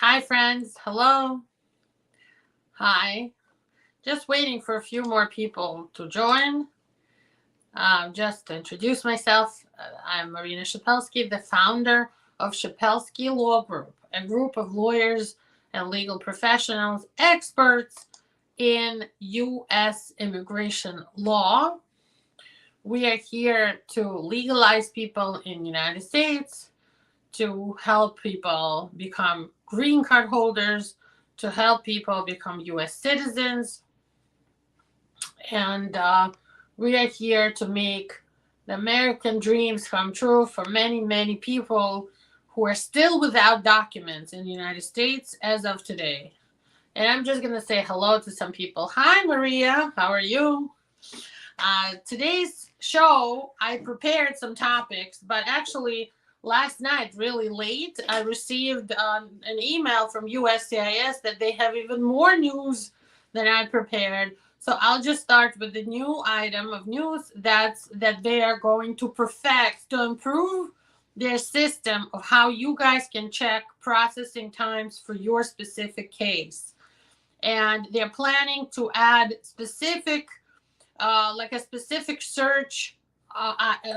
Hi, friends. Hello. Hi. Just waiting for a few more people to join. Just to introduce myself, I'm Marina Shepelsky, the founder of Shepelsky Law Group, a group of lawyers and legal professionals, experts in U.S. immigration law. We are here to legalize people in the United States, to help people become green card holders, to help people become U.S. citizens. And we are here to make the American dreams come true for many, many people who are still without documents in the United States as of today. And I'm just going to say hello to some people. Hi, Maria. How are you? Today's show, I prepared some topics, but actually, last night, really late, I received an email from USCIS that they have even more news than I prepared. So I'll just start with the new item of news that they are going to perfect, to improve their system of how you guys can check processing times for your specific case. And they're planning to add specific, like a specific search,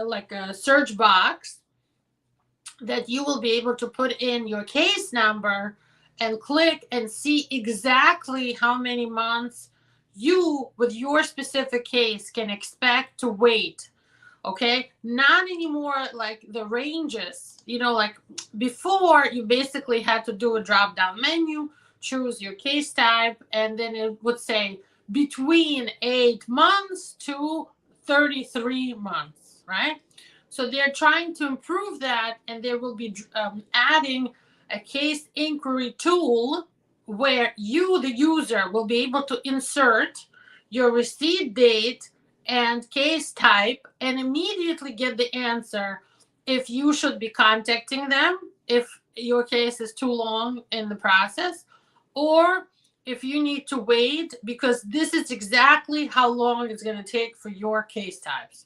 like a search box that you will be able to put in your case number and click and see exactly how many months you, with your specific case, can expect to wait. Okay, not anymore like the ranges, like before you basically had to do a drop down menu, choose your case type, and then it would say between 8 months to 33 months, right? So they're trying to improve that, and they will be adding a case inquiry tool where you, the user, will be able to insert your receipt date and case type and immediately get the answer if you should be contacting them if your case is too long in the process, or if you need to wait, because this is exactly how long it's going to take for your case types.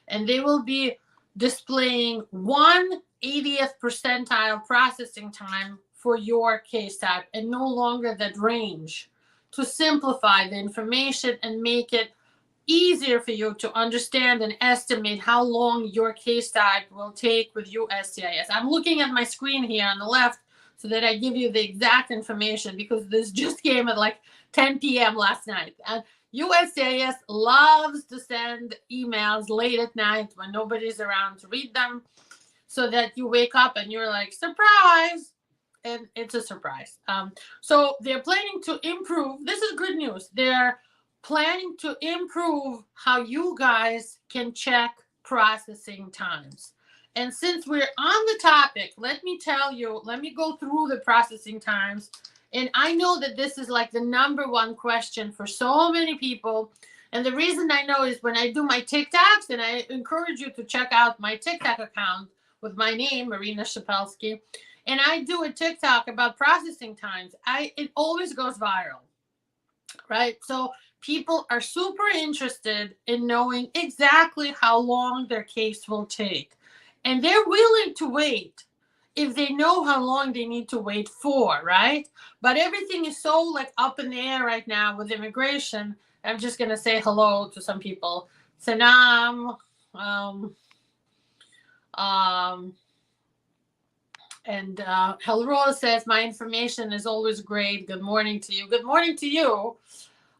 And they will be displaying 1/80th percentile processing time for your case type and no longer that range, to simplify the information and make it easier for you to understand and estimate how long your case type will take with USCIS. I'm looking at my screen here on the left so that I give you the exact information, because this just came at like 10 p.m. last night. And USCIS loves to send emails late at night when nobody's around to read them, so that you wake up and you're like, surprise! And it's a surprise. So they're planning to improve. This is good news. They're planning to improve how you guys can check processing times. And since we're on the topic, let me go through the processing times. And I know that this is like the number one question for so many people. And the reason I know is when I do my TikToks, and I encourage you to check out my TikTok account with my name, Marina Shepelsky, and I do a TikTok about processing times, it always goes viral, right? So people are super interested in knowing exactly how long their case will take. And they're willing to wait if they know how long they need to wait for, right? But everything is so like up in the air right now with immigration. I'm just going to say hello to some people. Sanam, and Helro says, my information is always great. Good morning to you. Good morning to you.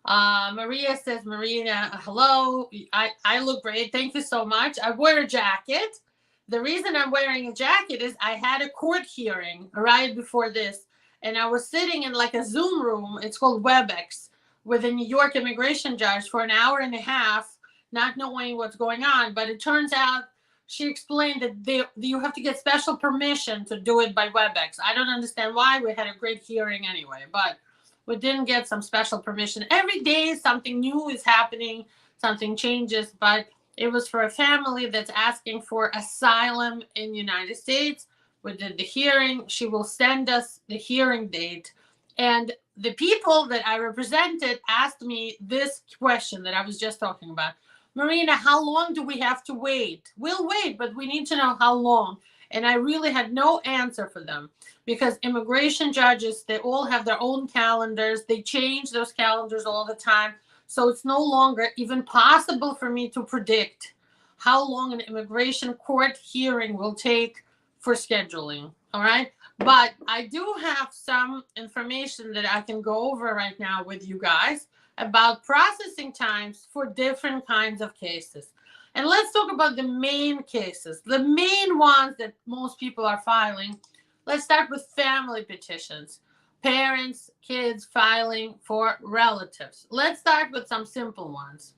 Maria says, Marina, hello. I look great. Thank you so much. I wear a jacket. The reason I'm wearing a jacket is I had a court hearing right before this, and I was sitting in like a Zoom room. It's called WebEx, with a New York immigration judge for an hour and a half, not knowing what's going on. But it turns out she explained that you have to get special permission to do it by WebEx. I don't understand why. We had a great hearing anyway, but we didn't get some special permission. Every day something new is happening, something changes, but it was for a family that's asking for asylum in the United States. We did the hearing. She will send us the hearing date. And the people that I represented asked me this question that I was just talking about. Marina, how long do we have to wait? We'll wait, but we need to know how long. And I really had no answer for them because immigration judges, they all have their own calendars. They change those calendars all the time. So it's no longer even possible for me to predict how long an immigration court hearing will take for scheduling. All right. But I do have some information that I can go over right now with you guys about processing times for different kinds of cases. And let's talk about the main cases, the main ones that most people are filing. Let's start with family petitions. Parents, kids filing for relatives. Let's start with some simple ones.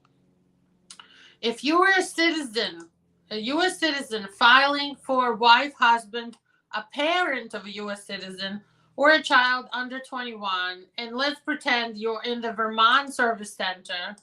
If you are a U.S. citizen filing for wife, husband, a parent of a U.S. citizen, or a child under 21, and let's pretend you're in the Vermont Service Center,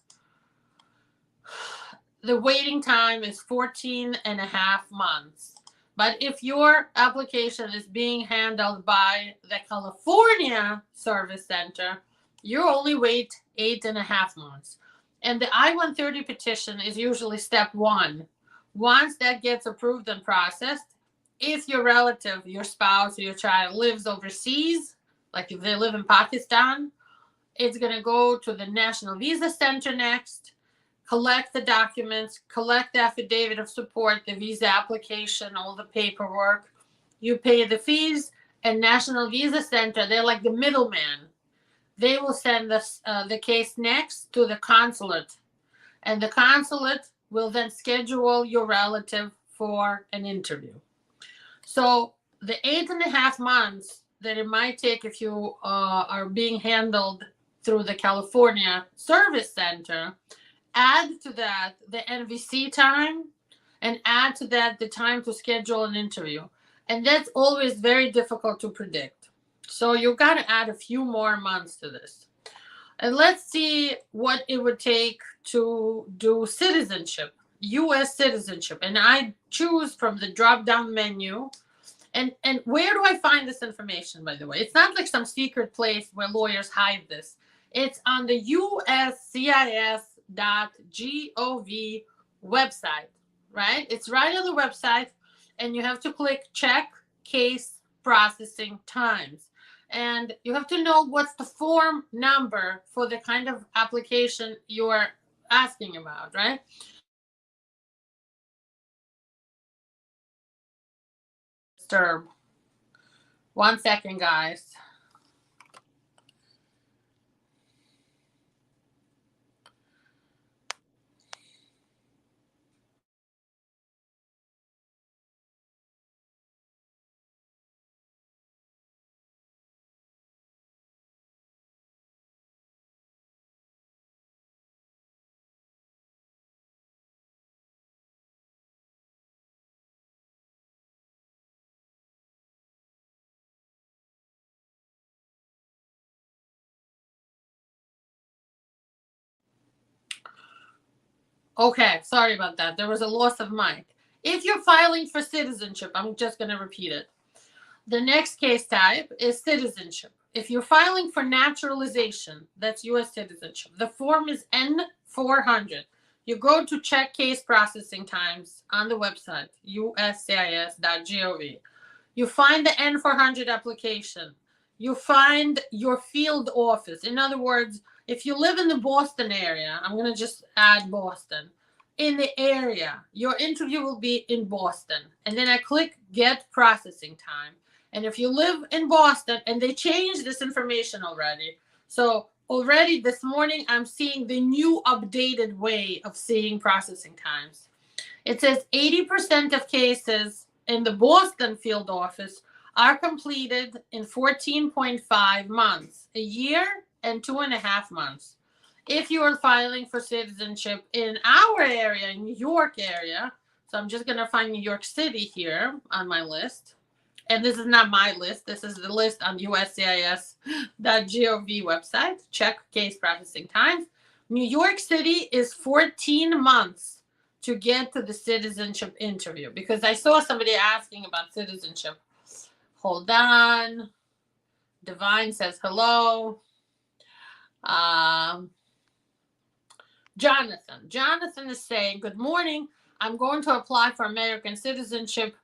the waiting time is 14 and a half months. But if your application is being handled by the California Service Center, you only wait 8.5 months. And the I-130 petition is usually step one. Once that gets approved and processed, if your relative, your spouse, or your child lives overseas, like if they live in Pakistan, it's going to go to the National Visa Center next, collect the documents, collect the affidavit of support, the visa application, all the paperwork. You pay the fees, and National Visa Center, they're like the middleman. They will send the case next to the consulate, and the consulate will then schedule your relative for an interview. So the 8.5 months that it might take if you are being handled through the California Service Center, add to that the NVC time, and add to that the time to schedule an interview. And that's always very difficult to predict. So you've got to add a few more months to this. And let's see what it would take to do citizenship, U.S. citizenship. And I choose from the drop-down menu. And where do I find this information, by the way? It's not like some secret place where lawyers hide this. It's on the uscis.gov website, right? It's right on the website, and you have to click check case processing times. And you have to know what's the form number for the kind of application you are asking about, right? Disturb. 1 second, guys. Okay, sorry about that. There was a loss of mic. If you're filing for citizenship, I'm just going to repeat it. The next case type is citizenship. If you're filing for naturalization, that's U.S. citizenship. The form is N400. You go to check case processing times on the website, uscis.gov. You find the N400 application. You find your field office. In other words, if you live in the Boston area, I'm going to just add Boston. In the area, your interview will be in Boston. And then I click get processing time. And if you live in Boston, and they changed this information already. So already this morning, I'm seeing the new updated way of seeing processing times. It says 80% of cases in the Boston field office are completed in 14.5 months, a year and 2.5 months. If you are filing for citizenship in our area, in New York area, so I'm just going to find New York City here on my list. And this is not my list. This is the list on uscis.gov website. Check case processing times. New York City is 14 months to get to the citizenship interview, because I saw somebody asking about citizenship. Hold on. Divine says hello. Jonathan is saying, good morning. I'm going to apply for American citizenship.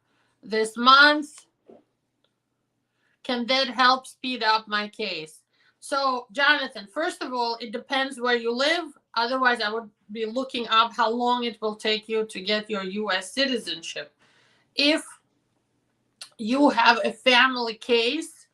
this month. Can that help speed up my case? So, Jonathan, first of all, it depends where you live. Otherwise, I would be looking up how long it will take you to get your U.S. citizenship. If you have a family case,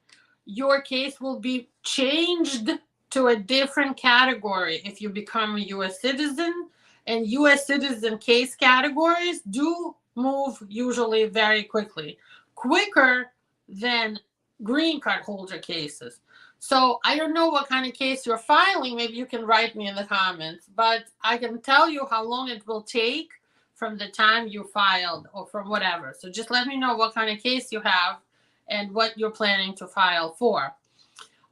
your case will be changed to a different category if you become a U.S. citizen. And U.S. citizen case categories do move usually very quickly, quicker than green card holder cases. So I don't know what kind of case you're filing. Maybe you can write me in the comments, but I can tell you how long it will take from the time you filed or from whatever. So just let me know what kind of case you have and what you're planning to file for.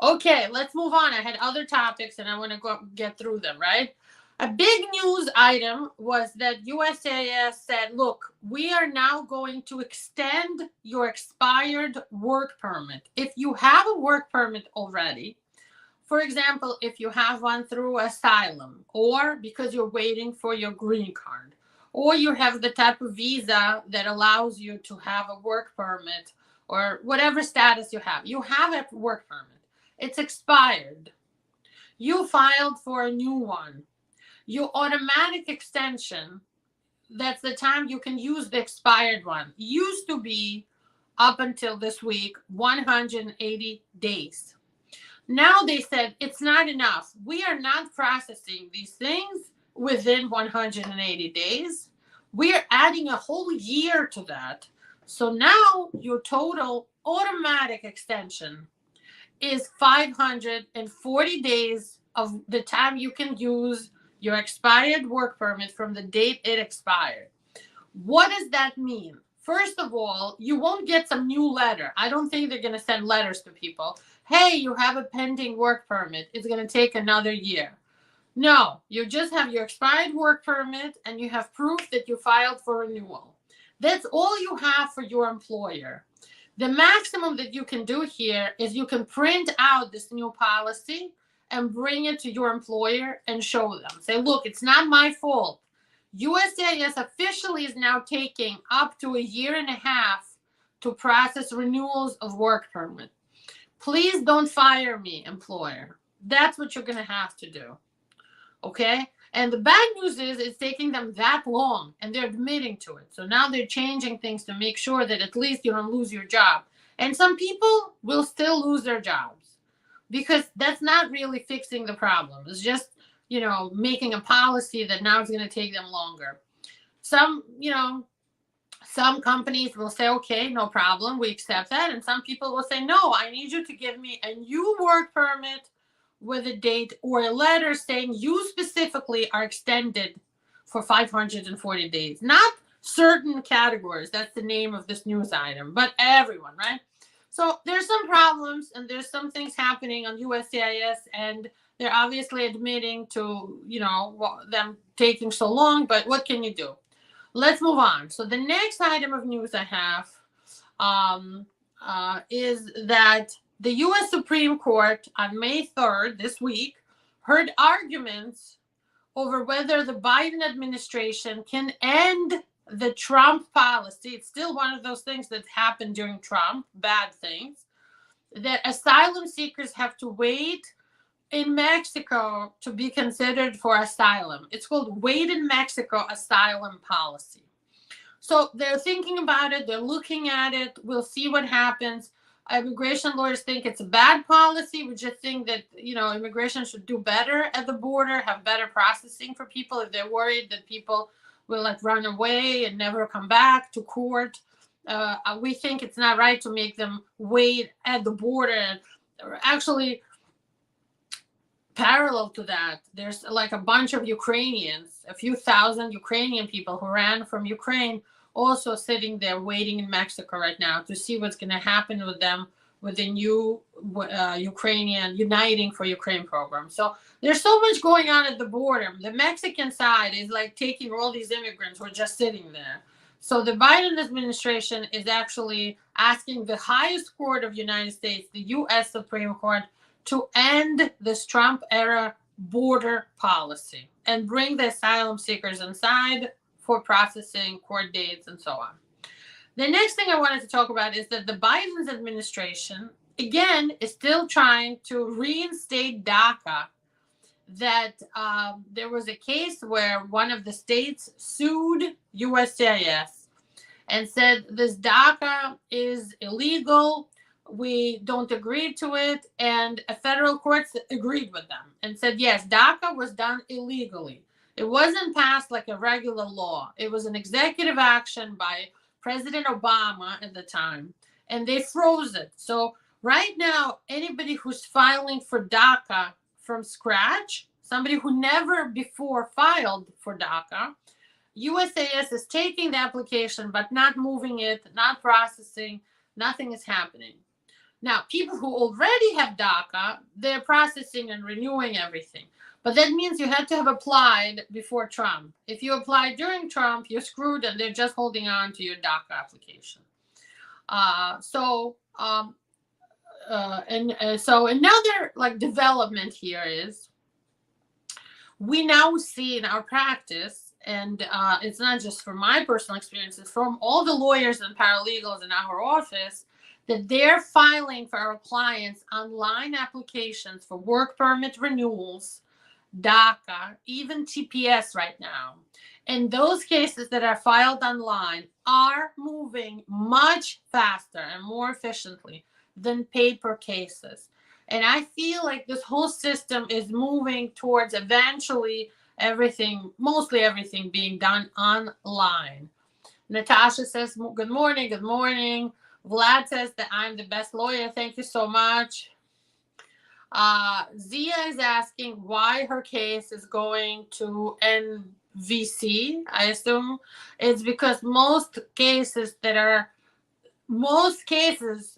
Okay, let's move on. I had other topics and I want to go get through them, right? A big news item was that USCIS said, look, we are now going to extend your expired work permit. If you have a work permit already, for example, if you have one through asylum or because you're waiting for your green card, or you have the type of visa that allows you to have a work permit or whatever status you have a work permit. It's expired. You filed for a new one. Your automatic extension, that's the time you can use the expired one, used to be up until this week, 180 days. Now they said it's not enough. We are not processing these things within 180 days. We are adding a whole year to that. So now your total automatic extension is 540 days of the time you can use your expired work permit from the date it expired. What does that mean? First of all, you won't get some new letter. I don't think they're going to send letters to people. Hey, you have a pending work permit. It's going to take another year. No, you just have your expired work permit and you have proof that you filed for renewal. That's all you have for your employer. The maximum that you can do here is you can print out this new policy and bring it to your employer and show them. Say, look, it's not my fault. USCIS officially is now taking up to a year and a half to process renewals of work permit. Please don't fire me, employer. That's what you're going to have to do. Okay? And the bad news is it's taking them that long and they're admitting to it. So now they're changing things to make sure that at least you don't lose your job. And some people will still lose their jobs because that's not really fixing the problem. It's just, making a policy that now is going to take them longer. Some companies will say, okay, no problem, we accept that. And some people will say, no, I need you to give me a new work permit with a date or a letter saying you specifically are extended for 540 days. Not certain categories. That's the name of this news item, but everyone, right? So there's some problems and there's some things happening on USCIS and they're obviously admitting to, them taking so long, but what can you do? Let's move on. So the next item of news I have is that the U.S. Supreme Court on May 3rd, this week, heard arguments over whether the Biden administration can end the Trump policy. It's still one of those things that happened during Trump, bad things, that asylum seekers have to wait in Mexico to be considered for asylum. It's called Wait in Mexico Asylum Policy. So they're thinking about it. They're looking at it. We'll see what happens. Immigration lawyers think it's a bad policy. We just think that, immigration should do better at the border, have better processing for people if they're worried that people will run away and never come back to court. We think it's not right to make them wait at the border. Actually, parallel to that, there's a bunch of Ukrainians, a few thousand Ukrainian people who ran from Ukraine, also sitting there waiting in Mexico right now to see what's going to happen with them with the new Ukrainian Uniting for Ukraine program. So there's so much going on at the border. The Mexican side is taking all these immigrants who are just sitting there. So the Biden administration is actually asking the highest court of the United States, the U.S. Supreme Court, to end this Trump-era border policy and bring the asylum seekers inside for processing, court dates, and so on. The next thing I wanted to talk about is that the Biden's administration, again, is still trying to reinstate DACA. That there was a case where one of the states sued USCIS and said this DACA is illegal. We don't agree to it. And a federal court agreed with them and said, yes, DACA was done illegally. It wasn't passed like a regular law. It was an executive action by President Obama at the time, and they froze it. So right now, anybody who's filing for DACA from scratch, somebody who never before filed for DACA, USCIS is taking the application but not moving it, not processing, nothing is happening. Now, people who already have DACA, they're processing and renewing everything. But that means you had to have applied before Trump. If you applied during Trump, you're screwed and they're just holding on to your DACA application. So another like development here is we now see in our practice, and it's not just from my personal experiences, from all the lawyers and paralegals in our office, that they're filing for our clients online applications for work permit renewals, DACA, even TPS right now. And those cases that are filed online are moving much faster and more efficiently than paper cases. And I feel like this whole system is moving towards eventually everything, mostly everything being done online. Natasha says, good morning, good morning. Vlad says that I'm the best lawyer. Thank you so much. Zia is asking why her case is going to NVC, I assume. It's because most cases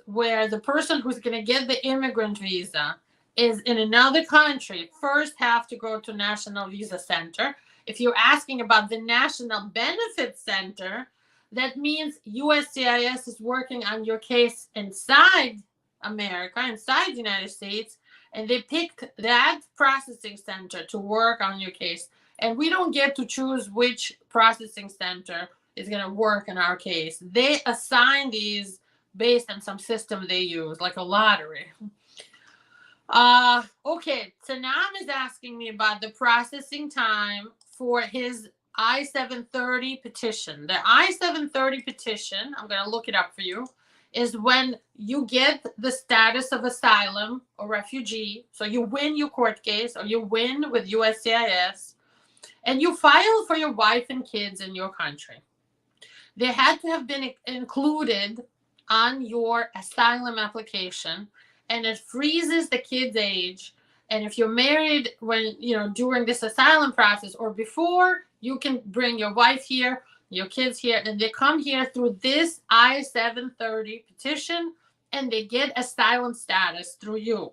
where the person who's going to get the immigrant visa is in another country first have to go to National Visa Center. If you're asking about the National Benefit Center, that means USCIS is working on your case inside America, inside the United States, and they picked that processing center to work on your case. And we don't get to choose which processing center is going to work in our case. They assign these based on some system they use, like a lottery. Okay, Sanam is asking me about the processing time for his I-730 petition. The I-730 petition, I'm going to look it up for you, is when you get the status of asylum or refugee. So you win your court case or you win with USCIS and you file for your wife and kids in your country. They had to have been included on your asylum application, and it freezes the kid's age. And if you're married when, during this asylum process or before, you can bring your wife here, your kids here, and they come here through this I-730 petition, and they get asylum status through you.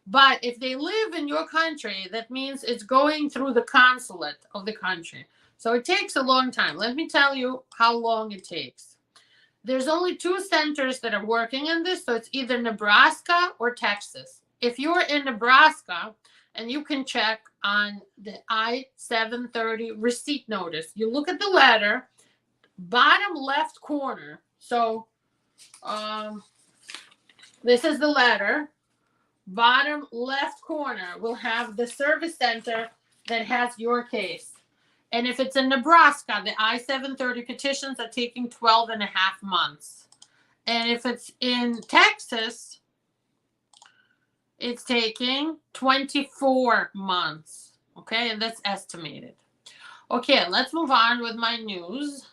But if they live in your country, that means it's going through the consulate of the country. So it takes a long time. Let me tell you how long it takes. There's only 2 centers that are working on this, so it's either Nebraska or Texas. If you're in Nebraska, and you can check on the I-730 receipt notice, you look at the letter, bottom left corner. So this is the letter. Bottom left corner will have the service center that has your case. And if it's in Nebraska, the I-730 petitions are taking 12 and a half months. And if it's in Texas, it's taking 24 months. Okay, and that's estimated. Okay, let's move on with my news.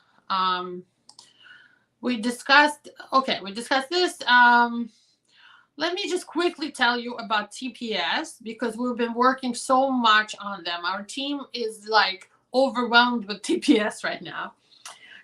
We discussed this. Let me just quickly tell you about TPS because we've been working so much on them. Our team is like overwhelmed with TPS right now.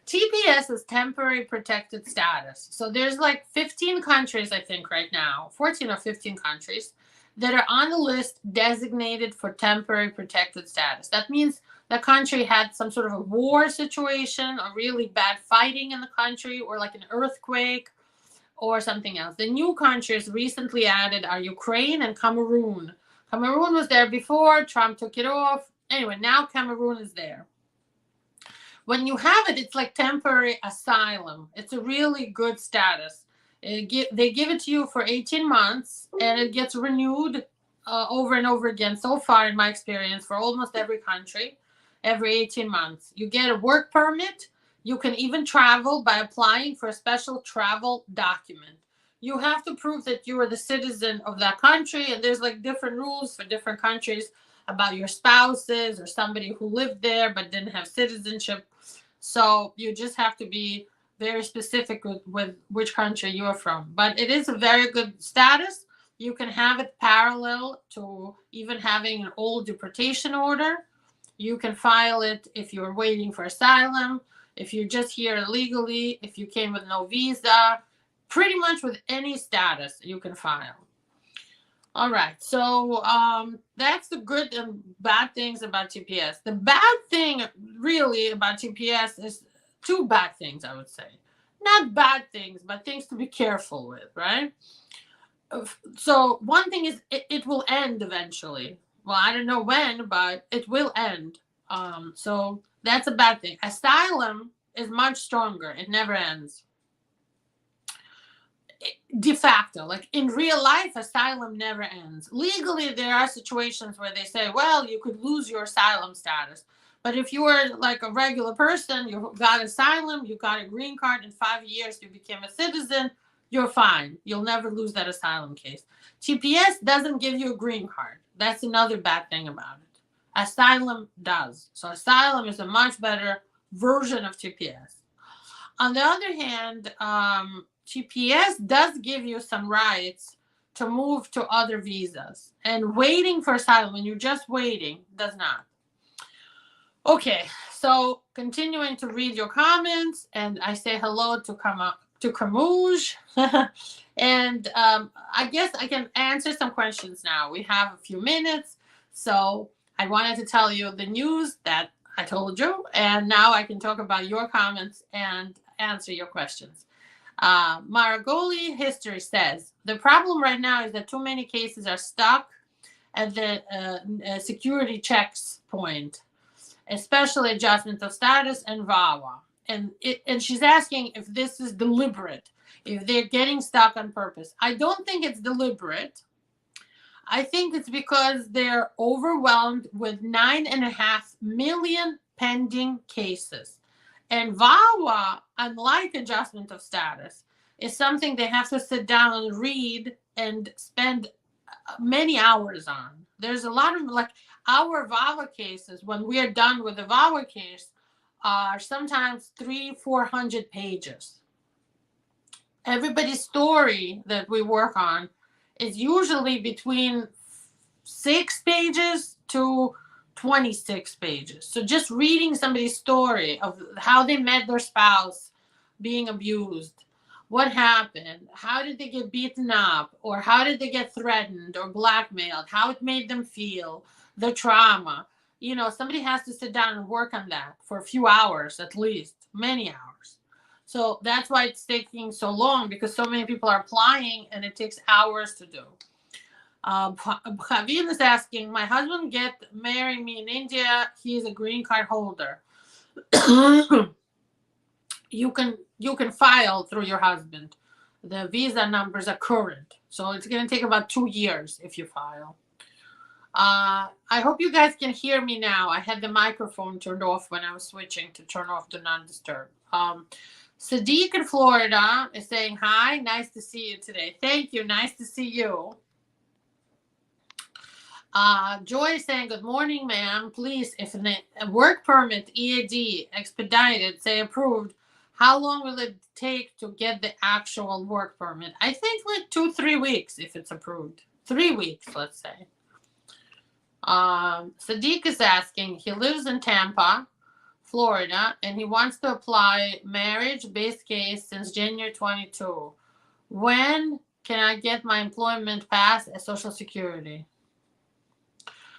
TPS is temporary protected status. So there's like 15 countries, I think right now, 14 or 15 countries that are on the list designated for temporary protected status. That means the country had some sort of a war situation or really bad fighting in the country or like an earthquake or something else. The new countries recently added are Ukraine and Cameroon. Cameroon was there before, Trump took it off. Anyway, now Cameroon is there. When you have it, it's like temporary asylum. It's a really good status. They give it to you for 18 months, and it gets renewed over and over again. So far, in my experience, for almost every country, every 18 months. You get a work permit. You can even travel by applying for a special travel document. You have to prove that you are the citizen of that country, and there's like different rules for different countries about your spouses or somebody who lived there but didn't have citizenship. So you just have to be very specific with which country you are from. But it is a very good status. You can have it parallel to even having an old deportation order. You can file it if you're waiting for asylum, if you're just here illegally, if you came with no visa, pretty much with any status you can file. All right, so that's the good and bad things about TPS. The bad thing really about TPS is two bad things, I would say. Not bad things, but things to be careful with, right? So one thing is it will end eventually. Well, I don't know when, but it will end. So that's a bad thing. Asylum is much stronger. It never ends. De facto, like in real life, asylum never ends. Legally, there are situations where they say, well, you could lose your asylum status. But if you were like a regular person, you got asylum, you got a green card, in 5 years you became a citizen, you're fine. You'll never lose that asylum case. TPS doesn't give you a green card. That's another bad thing about it. Asylum does. So asylum is a much better version of TPS. On the other hand, TPS does give you some rights to move to other visas. And waiting for asylum, when you're just waiting, does not. Okay, so continuing to read your comments, and I say hello to Camouge. And I guess I can answer some questions now. We have a few minutes, so I wanted to tell you the news that I told you, and now I can talk about your comments and answer your questions. Maragoli History says, the problem right now is that too many cases are stuck at the security checks point, especially adjustment of status and VAWA. And she's asking if this is deliberate, if they're getting stuck on purpose. I don't think it's deliberate. I think it's because they're overwhelmed with 9.5 million pending cases. And VAWA, unlike adjustment of status, is something they have to sit down and read and spend many hours on. There's a lot of, like, our VAWA cases, when we are done with the VAWA case, are sometimes 300-400 pages. Everybody's story that we work on is usually between 6 pages to 26 pages. So just reading somebody's story of how they met their spouse being abused, what happened, how did they get beaten up, or how did they get threatened or blackmailed, how it made them feel, the trauma. You know, somebody has to sit down and work on that for a few hours, at least, many hours. So that's why it's taking so long, because so many people are applying and it takes hours to do. Javier is asking, my husband get marry me in India. He's a green card holder. You can file through your husband. The visa numbers are current. So it's going to take about 2 years if you file. I hope you guys can hear me now. I had the microphone turned off when I was switching to turn off the non-disturb. Sadiq in Florida is saying, hi, nice to see you today. Thank you. Nice to see you. Joy is saying, good morning, ma'am. Please, if a work permit, EAD, expedited, say approved, how long will it take to get the actual work permit? I think like 2-3 weeks if it's approved. 3 weeks, let's say. Sadiq is asking, he lives in Tampa, Florida, and he wants to apply marriage-based case since January 22. When can I get my employment pass and Social Security?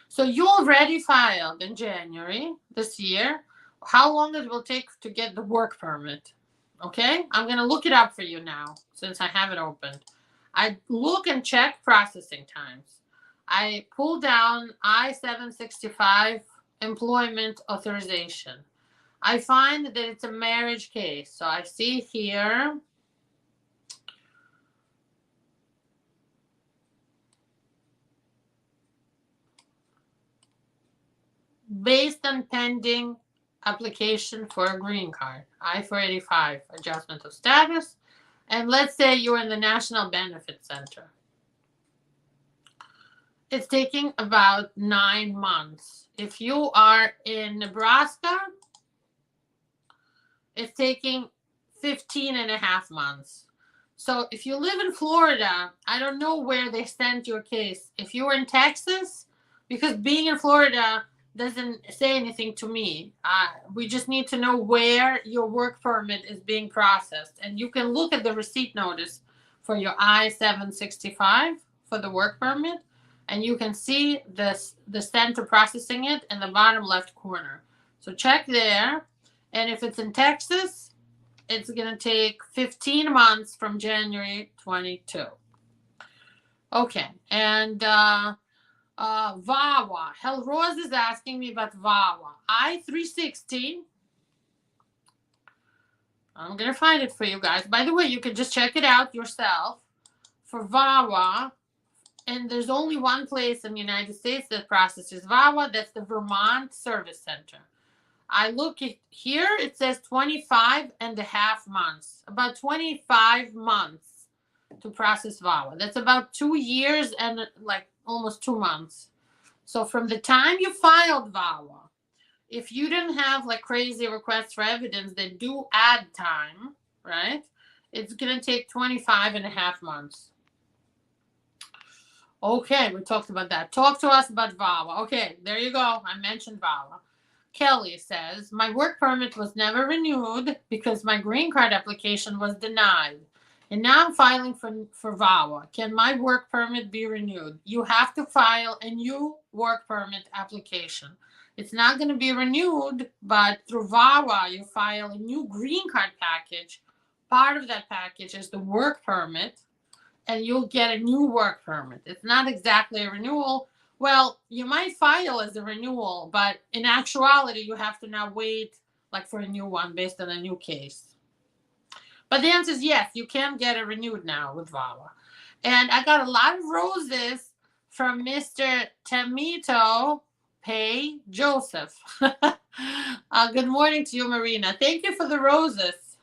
So you already filed in January this year. How long it will take to get the work permit? Okay, I'm going to look it up for you now since I have it opened. I look and check processing times. I pull down I-765 employment authorization. I find that it's a marriage case. So I see here, based on pending application for a green card, I-485 adjustment of status, and let's say you're in the National Benefit Center. It's taking about 9 months. If you are in Nebraska, it's taking 15 and a half months. So if you live in Florida, I don't know where they sent your case. If you were in Texas, because being in Florida doesn't say anything to me. We just need to know where your work permit is being processed. And you can look at the receipt notice for your I-765 for the work permit, and you can see the center processing it in the bottom left corner. So check there. And if it's in Texas, it's going to take 15 months from January 22. Okay. And VAWA. Hell Rose is asking me about VAWA. I-360. I'm going to find it for you guys. By the way, you can just check it out yourself for VAWA. And there's only one place in the United States that processes VAWA. That's the Vermont Service Center. I look at here, it says 25 and a half months. About 25 months to process VAWA. That's about 2 years and like almost 2 months. So from the time you filed VAWA, if you didn't have like crazy requests for evidence that do add time, right? It's going to take 25 and a half months. Okay, we talked about that. Talk to us about VAWA. Okay, there you go. I mentioned VAWA. Kelly says, my work permit was never renewed because my green card application was denied. And now I'm filing for VAWA. Can my work permit be renewed? You have to file a new work permit application. It's not going to be renewed, but through VAWA, you file a new green card package. Part of that package is the work permit, and you'll get a new work permit. It's not exactly a renewal. Well, you might file as a renewal, but in actuality, you have to now wait like for a new one based on a new case. But the answer is yes, you can get it renewed now with VAWA. And I got a lot of roses from Mr. Tamito Pay Joseph. Good morning to you, Marina. Thank you for the roses.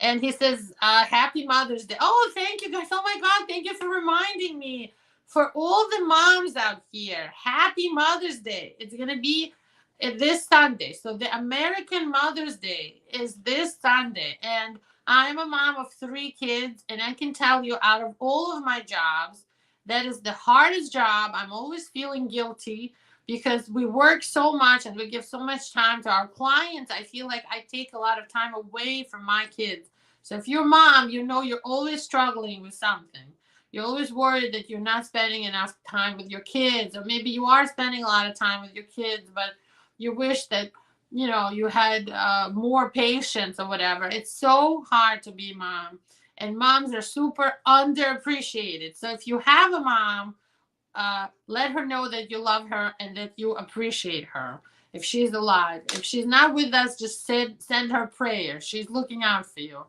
And he says, happy Mother's Day. Oh, thank you guys. Oh my God, thank you for reminding me. For all the moms out here, happy Mother's Day. It's going to be this Sunday. So the American Mother's Day is this Sunday. And I'm a mom of 3 kids. And I can tell you, out of all of my jobs, that is the hardest job. I'm always feeling guilty because we work so much and we give so much time to our clients. I feel like I take a lot of time away from my kids. So if you're a mom, you know you're always struggling with something. You're always worried that you're not spending enough time with your kids, or maybe you are spending a lot of time with your kids, but you wish that, you know, you had more patience or whatever. It's so hard to be a mom, and moms are super underappreciated. So if you have a mom, let her know that you love her and that you appreciate her if she's alive. If she's not with us, just send her prayers. She's looking out for you.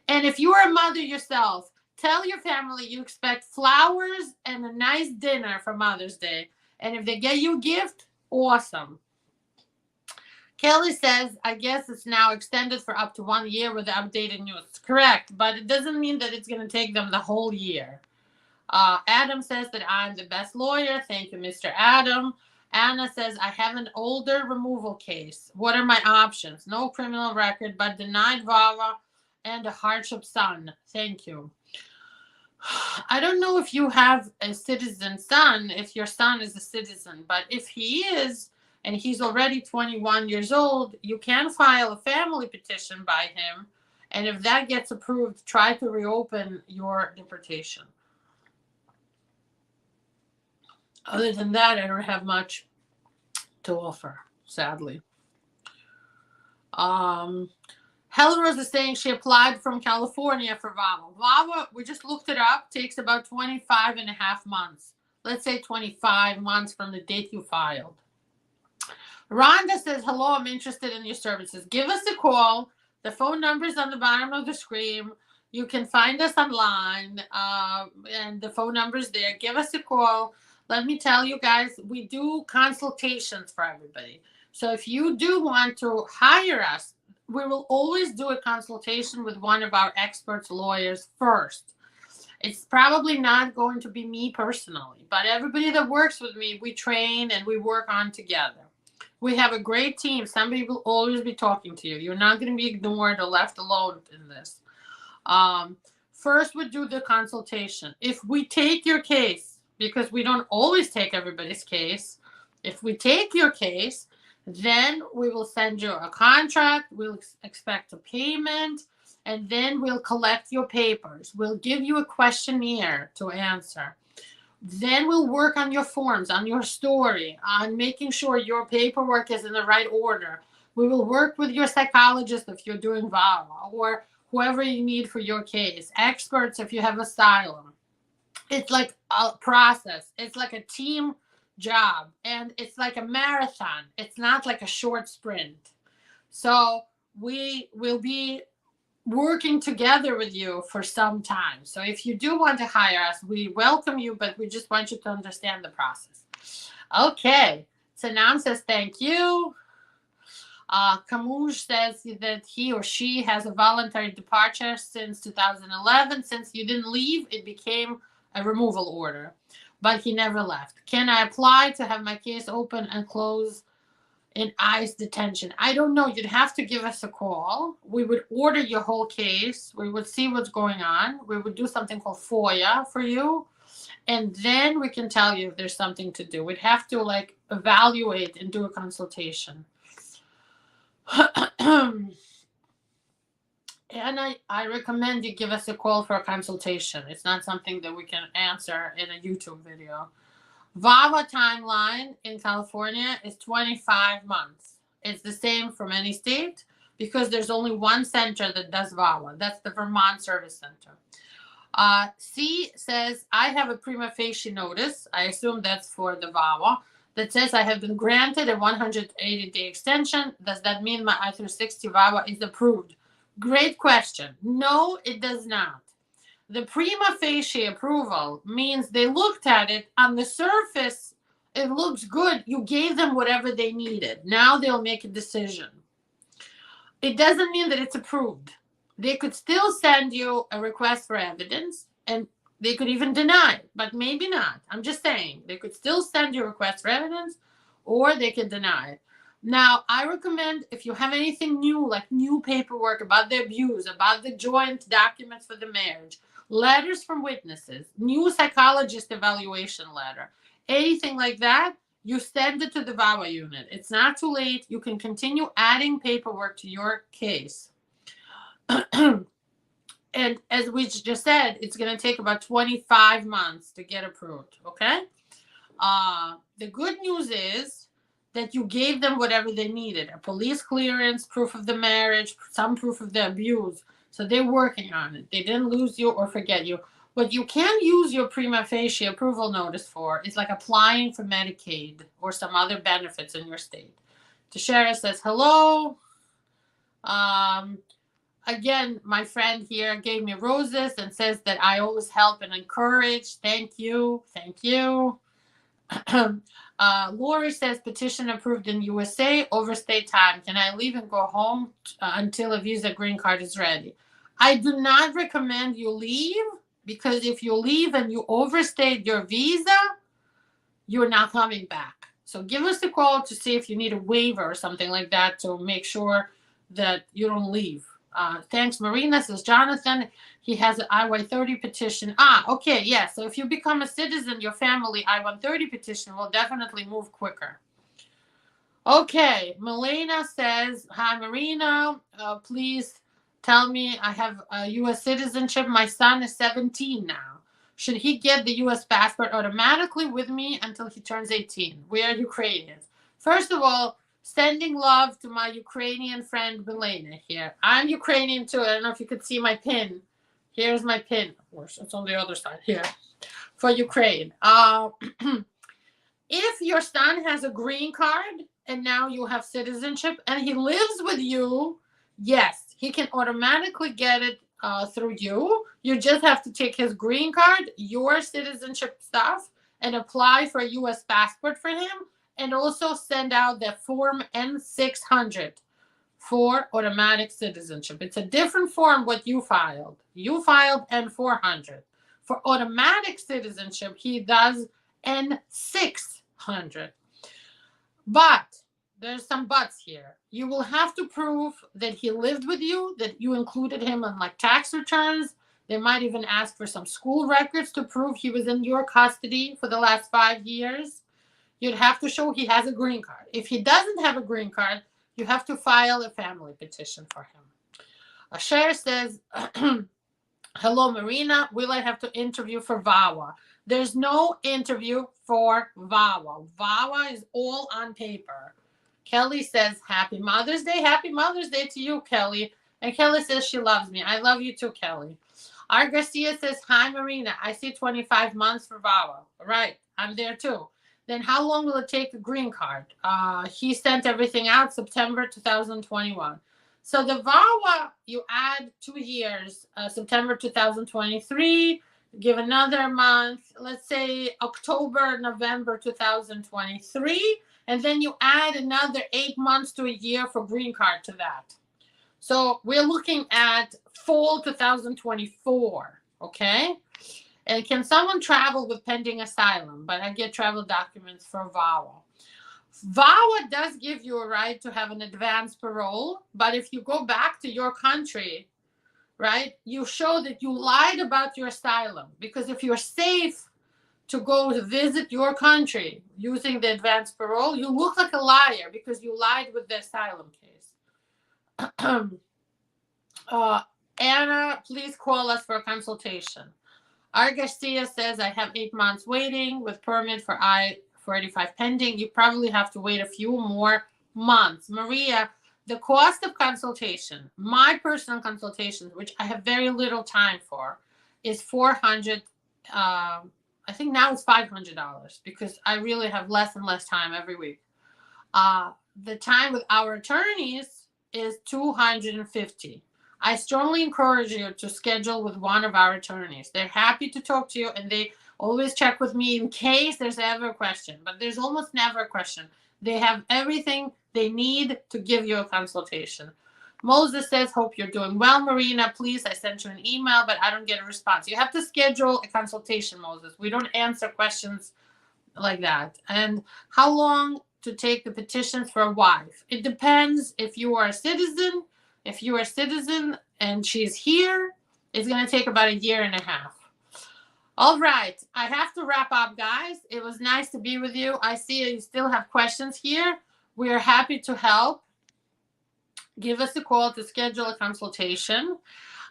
And if you are a mother yourself, tell your family you expect flowers and a nice dinner for Mother's Day. And if they get you a gift, awesome. Kelly says, I guess it's now extended for up to 1 year with the updated news. Correct, but it doesn't mean that it's going to take them the whole year. Adam says that I'm the best lawyer. Thank you, Mr. Adam. Anna says, I have an older removal case. What are my options? No criminal record, but denied VAWA and a hardship son. Thank you. I don't know if you have a citizen son, if your son is a citizen, but if he is, and he's already 21 years old, you can file a family petition by him. And if that gets approved, try to reopen your deportation. Other than that, I don't have much to offer, sadly. Helen Rose is saying she applied from California for VAWA. VAWA, we just looked it up, takes about 25 and a half months. Let's say 25 months from the date you filed. Rhonda says, hello, I'm interested in your services. Give us a call. The phone number is on the bottom of the screen. You can find us online, and the phone number is there. Give us a call. Let me tell you guys, we do consultations for everybody. So if you do want to hire us, we will always do a consultation with one of our experts lawyers first. It's probably not going to be me personally, but everybody that works with me, we train and we work on together. We have a great team. Somebody will always be talking to you. You're not going to be ignored or left alone in this. First, we do the consultation. If we take your case, because we don't always take everybody's case, if we take your case, then we will send you a contract. We'll expect a payment, and then we'll collect your papers. We'll give you a questionnaire to answer. Then we'll work on your forms, on your story, on making sure your paperwork is in the right order. We will work with your psychologist if you're doing VAWA, or whoever you need for your case, experts if you have asylum. It's like a process. It's like a team job, and it's like a marathon. It's not like a short sprint. So we will be working together with you for some time. So if you do want to hire us, we welcome you, but we just want you to understand the process. Okay. Sanam says, thank you. Kamuj says that he or she has a voluntary departure since 2011. Since you didn't leave, it became a removal order, but he never left. Can I apply to have my case open and close in ICE detention? I don't know. You'd have to give us a call. We would order your whole case. We would see what's going on. We would do something called FOIA for you. And then we can tell you if there's something to do. We'd have to like evaluate and do a consultation. And I recommend you give us a call for a consultation. It's not something that we can answer in a YouTube video. VAWA timeline in California is 25 months. It's the same from any state because there's only one center that does VAWA. That's the Vermont Service Center. C says, I have a prima facie notice. I assume that's for the VAWA. That says I have been granted a 180-day extension. Does that mean my I-360 VAWA is approved? Great question. No, it does not. The prima facie approval means they looked at it. On the surface, it looks good. You gave them whatever they needed. Now they'll make a decision. It doesn't mean that it's approved. They could still send you a request for evidence, and they could even deny it, but maybe not. I'm just saying they could still send you a request for evidence, or they could deny it. Now, I recommend if you have anything new, like new paperwork about the abuse, about the joint documents for the marriage, letters from witnesses, new psychologist evaluation letter, anything like that, you send it to the VAWA unit. It's not too late. You can continue adding paperwork to your case. And as we just said, it's going to take about 25 months to get approved, okay? The good news is that you gave them whatever they needed, a police clearance, proof of the marriage, some proof of the abuse. So they're working on it. They didn't lose you or forget you. What you can use your prima facie approval notice for is like applying for Medicaid or some other benefits in your state. Tashara says, hello. Again, my friend here gave me roses and says that I always help and encourage. Thank you. Thank you. Lori says, petition approved in USA, overstay time. Can I leave and go home until a visa green card is ready? I do not recommend you leave, because if you leave and you overstayed your visa, you're not coming back. So give us a call to see if you need a waiver or something like that to make sure that you don't leave. Thanks, Marina, says Jonathan. He has an I-130 petition. Okay, yeah. So if you become a citizen, your family I-130 petition will definitely move quicker. Okay, Milena says, hi, Marina. Please tell me I have a U.S. citizenship. My son is 17 now. Should he get the U.S. passport automatically with me until he turns 18? We are Ukrainians. First of all, sending love to my Ukrainian friend Milena here. I'm Ukrainian too. I don't know if you could see my pin. Here's my pin. Of course, it's on the other side here for Ukraine. If your son has a green card and now you have citizenship, and he lives with you, yes, he can automatically get it through you. You just have to take his green card, your citizenship stuff, and apply for a U.S. passport for him, and also send out the form N600 for automatic citizenship. It's a different form what you filed. You filed N400. For automatic citizenship, he does N600. But there's some buts here. You will have to prove that he lived with you, that you included him on like tax returns. They might even ask for some school records to prove he was in your custody for the last 5 years. You'd have to show he has a green card. If he doesn't have a green card, you have to file a family petition for him. Asher says, hello, Marina. Will I have to interview for VAWA? There's no interview for VAWA. VAWA is all on paper. Kelly says, happy Mother's Day. Happy Mother's Day to you, Kelly. And Kelly says she loves me. I love you too, Kelly. Art Garcia says, hi, Marina. I see 25 months for VAWA. Right. I'm there too. Then how long will it take a green card? He sent everything out September 2021. So the VAWA, you add 2 years, September 2023, give another month, let's say October, November 2023, and then you add another 8 months to a year for green card to that. So we're looking at fall 2024, okay? And can someone travel with pending asylum? But I get travel documents for VAWA. VAWA does give you a right to have an advanced parole, but if you go back to your country, right, you show that you lied about your asylum. Because if you're safe to go to visit your country using the advanced parole, you look like a liar because you lied with the asylum case. Anna, please call us for a consultation. Art Garcia says, I have 8 months waiting with permit for I-485 pending. You probably have to wait a few more months. Maria, the cost of consultation, my personal consultations, which I have very little time for, is $400. I think now it's $500 because I really have less and less time every week. The time with our attorneys is $250. I strongly encourage you to schedule with one of our attorneys. They're happy to talk to you, and they always check with me in case there's ever a question, but there's almost never a question. They have everything they need to give you a consultation. Moses says, hope you're doing well, Marina. Please, I sent you an email, but I don't get a response. You have to schedule a consultation, Moses. We don't answer questions like that. And how long to take the petitions for a wife? It depends if you are a citizen. If you are a citizen and she's here, it's going to take about 1.5 years. All right. I have to wrap up, guys. It was nice to be with you. I see you still have questions here. We are happy to help. Give us a call to schedule a consultation.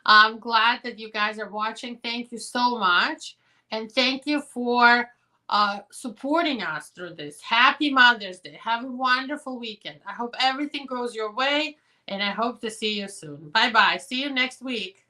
I'm glad that you guys are watching. Thank you so much. And thank you for supporting us through this. Happy Mother's Day. Have a wonderful weekend. I hope everything goes your way. And I hope to see you soon. Bye-bye. See you next week.